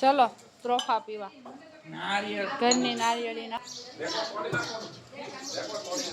ચલો ત્રોફા પીવા ઘરની નારિયેળી ના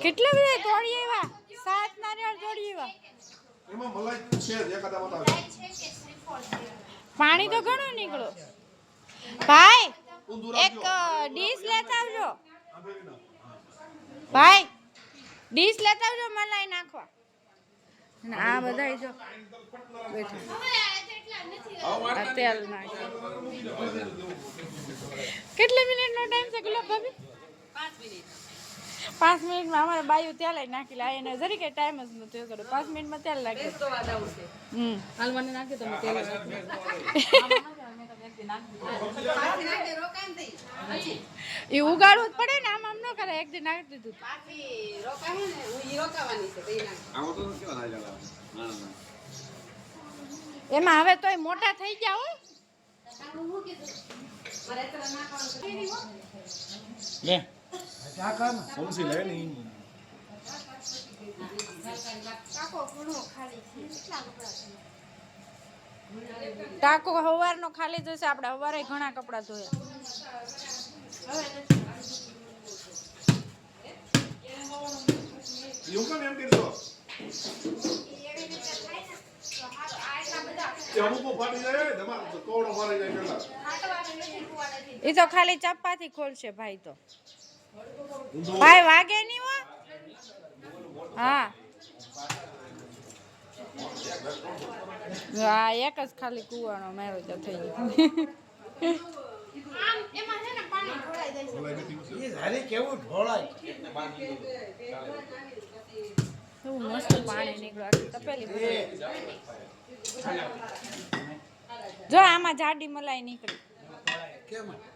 કેટલા બધા તોડી આવ્યા 7 નારિયેળ તોડી આવ્યા એમાં મલાઈ છે એકાદા બતાવો પાણી તો ઘણું નીકળ્યો ભાઈ એક ડીશ લેતા આવજો ભાઈ ડીશ લેતા આવજો મલાઈ નાખવા આ બધા જો બેઠા તેલ નાખે કેટલી મિનિટનો ટાઈમ છે ગુલાબ ભાભી 5 મિનિટમાં અમારે બાયું તેલ જ નાખી લે એને જરી કે ટાઈમ જ નથી થયો 5 મિનિટમાં તેલ નાખી તો વાદ આવશે હાલવાને નાખી તમે તેલ એ ઉગાડવું જ પડે ને આમ ન કરે એક દી નાખી દીધું એમાં હવે તોય મોટા થઈ ગયા હો લે ઓમસી લે ની ટાકો હવારનો ખાલી જશે આપણે હવારે ઘણા કપડા ધોયા એવું કેમ એમ કરશો એ તો ખાલી ચપ્પાથી ખોલશે ભાઈ તો ભાઈ વાગે નહીં હો હા એક જ ખાલી કુવાનો મેળો તો થઈ ગયો મસ્ત પાણી નીકળ્યું તપેલી જો આમાં જાડી મલાઈ નીકળી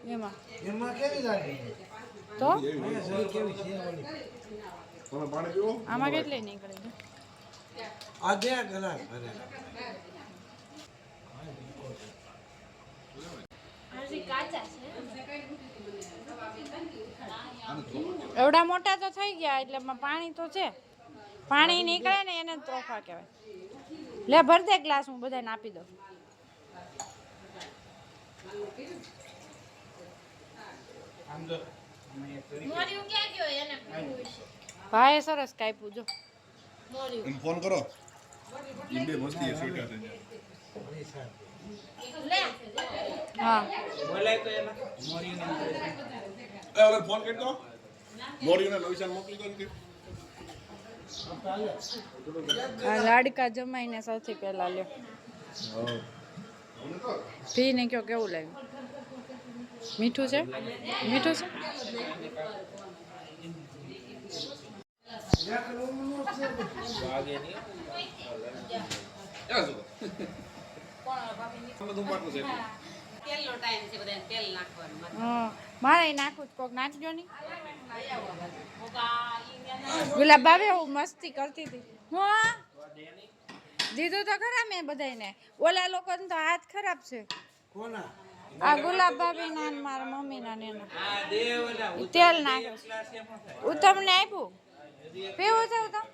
એમાં તો આમાં કેટલી નીકળી એવડા મોટા તો થઈ ગયા એટલે પાણી તો છે પાણી નીકળે ને એને ત્રોફા કહેવાય લે ભર દે ગ્લાસ હું બધાને આપી દઉં ભાઈ સરસ કાપ્યું જો ફોન કરો ઇન્ડે મસ્તી સ્વીટ છે હા બોલાય તો એમાં મોરીને ઓલે ફોન કરી દો મોરીને લોઈસાન મોકલી દો ને આ લાડકા જમાઈને સૌથી પહેલા લ્યો પી ને કયો કેવું લાગ્યું મીઠું છે મીઠું છે મારે નાખવું કોક નાખજો નહીં ગુલાબ ભાભી હું મસ્તી કરતી હતી હું દીધું તો ખરા મેં બધાને ઓલા લોકોને તો હાથ ખરાબ છે આ ગુલાબ ભાભી ના મારા મમ્મી ના ને તેલ નાખે ઉત્તમને આપ્યું પીવું છે ઉત્તમ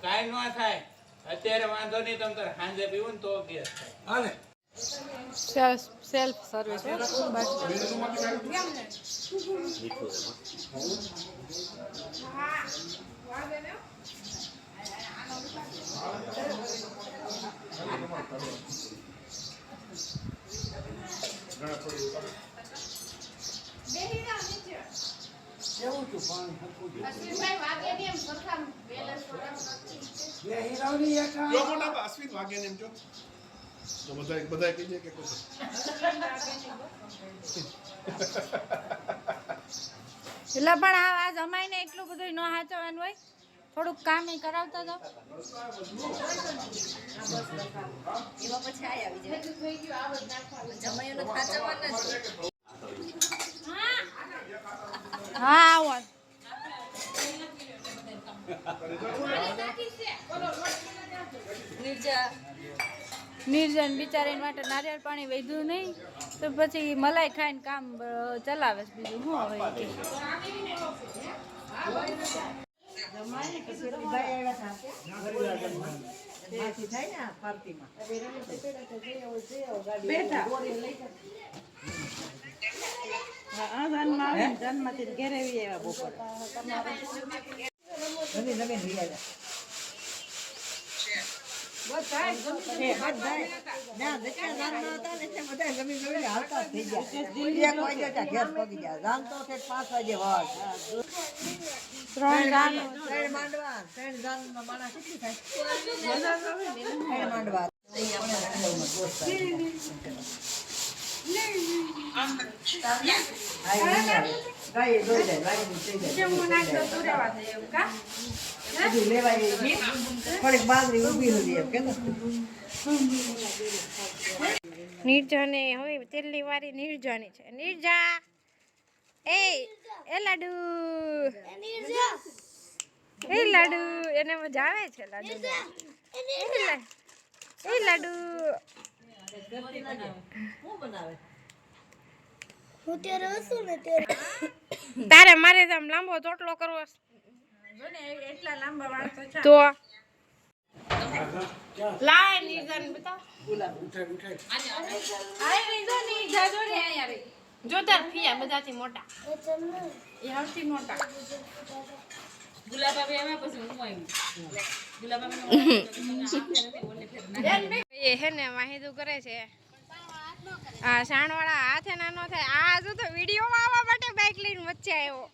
કાઈ ન થાય અત્યારે વાંધો નહીં તમ તાર સાંજે પીવું ને તો ગેસ હાલે સેલ્ફ સર્વિસ અશ્વિન વાગે ને એમ જો તો બધા કહીએ કે એટલે પણ આ જમાઈને એટલું બધું ન હાચવાનું હોય થોડુંક કામ એ કરાવતા જાવ હા આવો નિર્જન બિચારી માટે નારિયેળ પાણી વધ્યું નહીં તો પછી મલાઈ ખાઈને કામ ચલાવે બીજું શું હોય કે ત્રણ જાન નિર્જાને હવે તેલની વારી નિર્જાની છે. નિર્જા એ લાડુ લાડુ એને મજા આવે છે. લાડુ લાડુ તારે મારે આમ લાંબો ચોટલો કરવો એટલા લાંબા વાળ તો લાય નિર્જાને બતાવ. જો તાર ફિયા બધાથી મોટા એ સૌથી મોટા એ હે ને વાહિદું કરે છે. આ સાણવાળા હાથે નાનો થાય. આ જો તો વિડીયોમાં આવવા માટે બાઇક લઈને વચ્ચે આવ્યો.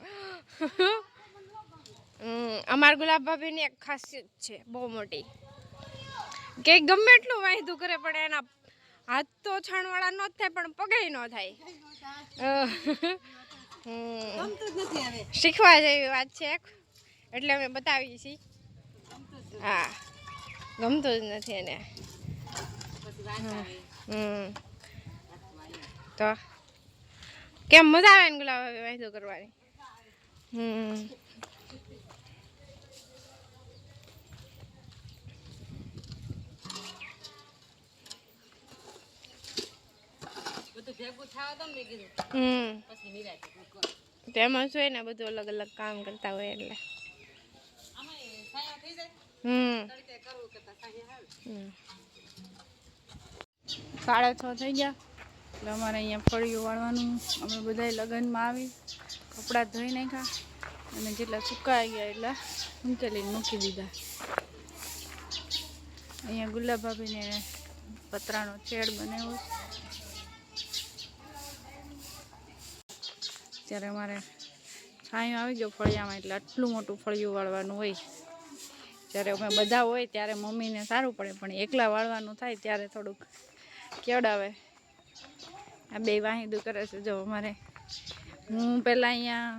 અમાર ગુલાબ ભાભીની એક ખાસિયત છે બહુ મોટી કે ગમે એટલું વાહિદું કરે પણ એના હાથ તો છાણવાળા ન થાય પણ પગે ન થાય. શીખવા જેવી વાત છે એટલે અમે બતાવીએ છીએ. હા ગમતું જ નથી એને. તો કેમ મજા આવે ને ગુલાબ ભાભી વાહિદું કરવાની. તેમાં શું ને બધું અલગ અલગ કામ કરતા હોય એટલે 6:30 થઈ ગયા એટલે અમારે અહીંયા ફળિયું વાળવાનું. અમે બધા લગ્નમાં આવી કપડાં ધોઈ નાખ્યા અને જેટલા સુકાઈ ગયા એટલા ઊંચેલીને મૂકી દીધા. અહીંયા ગુલાબ ભાભીને પતરાનો છેડ બનાવ્યો. ત્યારે અમારે છાંયો આવી ગયો ફળિયામાં એટલે આટલું મોટું ફળિયું વાળવાનું હોય. જ્યારે અમે બધા હોય ત્યારે મમ્મીને સારું પડે પણ એકલા વાળવાનું થાય ત્યારે થોડુંક કેવડાવે. આ બે વાહિદું કરે છે. જો અમારે હું પહેલાં અહીંયા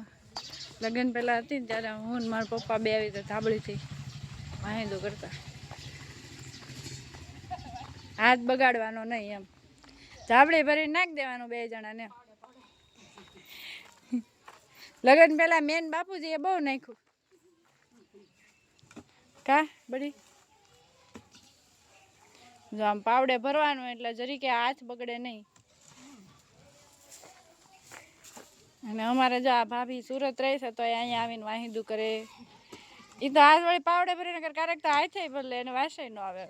લગ્ન પહેલાં હતી ને ત્યારે હું ને મારા પપ્પા બે આવી રીતે ધાબળીથી વાહિદું કરતા. હાથ બગાડવાનો નહીં એમ ધાબળી ભરીને નાખી દેવાનું બે જણાને. લગ્ન પહેલા મેન બાપુજીએ બહુ નાખ્યું કા બડી. જો આમ પાવડે ભરવાનું એટલે જરીકે હાથ બગડે નહીં. અને અમારે જો આ ભાભી સુરત રહે છે તો અહીંયા આવીને વાહિદું કરે. એ તો હાથ વળી પાવડે ભરીને ક્યારેક તો હાથે ભરલે એને વાસે ન આવે.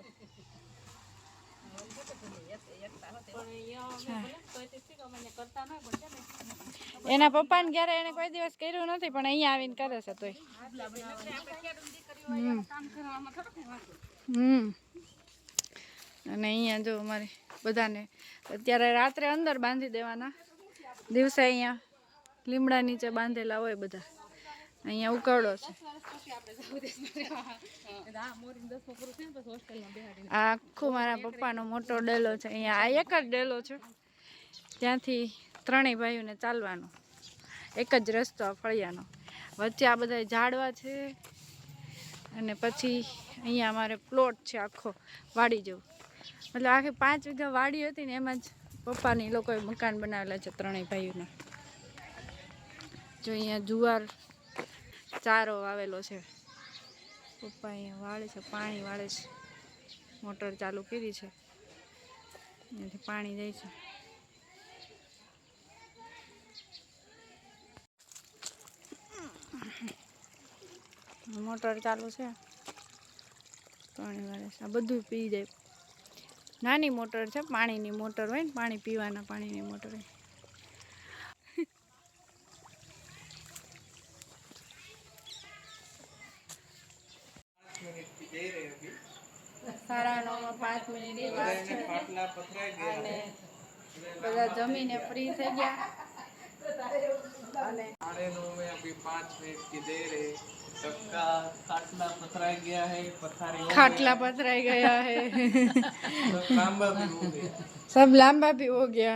એના પપ્પાને ક્યારે એને કોઈ દિવસ કર્યું નથી પણ અહીંયા આવીને કરે છે તોય. અને અહીંયા જો અમારે બધાને અત્યારે રાત્રે અંદર બાંધી દેવાના. દિવસે અહીંયા લીમડા નીચે બાંધેલા હોય બધા. અહીંયા ઉકરડો છે. આ આખું મારા પપ્પાનો મોટો ડેલો છે. અહીંયા આ એક જ ડેલો છે. ત્યાંથી ત્રણેય ભાઈઓને ચાલવાનું એક જ રસ્તો ફળિયાનો. વચ્ચે આ બધા ઝાડવા છે અને પછી અહીંયા અમારે પ્લોટ છે આખો વાડી જેવું. મતલબ આખી 5 વીઘા વાડી હતી ને એમાં જ પપ્પાની લોકોએ મકાન બનાવેલા છે ત્રણેય ભાઈઓના. જો અહીંયા જુવાર ચારો આવેલો છે. પપ્પા અહીંયા વાળે છે પાણી વાળે છે. મોટર ચાલુ કરી છે અહીંયાથી પાણી જાય છે. મોટર ચાલુ છે. પાણી વાળે છે આ બધું પી જાય. નાની મોટર છે, પાણીની મોટર હોય ને, પાણી પીવાના પાણીની મોટર હોય. સાડા 9:05 મિનિટ પાટલા પથરાઈ ગયા અને બધા જમીને ફ્રી થઈ ગયા અને 9:30 में अभी 5 मिनट की देर है. सबका खाटला पथराई गया है. पथारी खाटला पथराई गया है. लांबा भी हो गया. सब लंबा भी हो गया.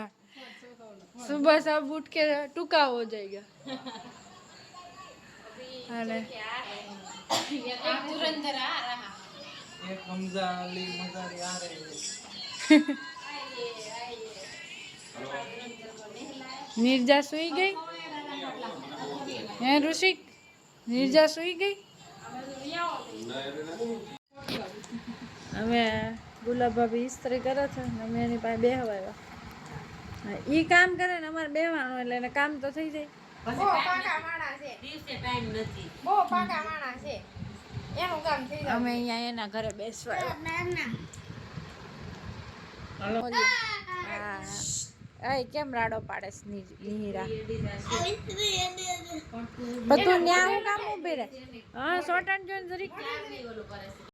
सुबह सब उठ के टूका हो जाएगा. अरे एक धुरंधर आ रहा. एक हमजा अली मजारी आ रहे हैं. निर्जा सुई गई हैं ऋषिक? निर्जा सुई गई? અમે ગુલાબ ભાભી ઇસ્ત્રી કરે છે ને અમે એની પાસે બેહવા આવ્યા. ઈ કામ કરે ને અમારે બેહવાનું એટલે એને કામ તો થઈ જાય. બહુ પાકા માણસ છે. દિવસે ટાઈમ નથી. બહુ પાકા માણસ છે. એનું કામ થઈ જાય. અમે અહીંયા એના ઘરે બેસવા આવ્યા. હા કેમ રાડો પાડે છે નિહિરા? બધું ન્યા હું કામ ઉભી રહે. હા શોર્ટ એન્ડ જોઈને જરીક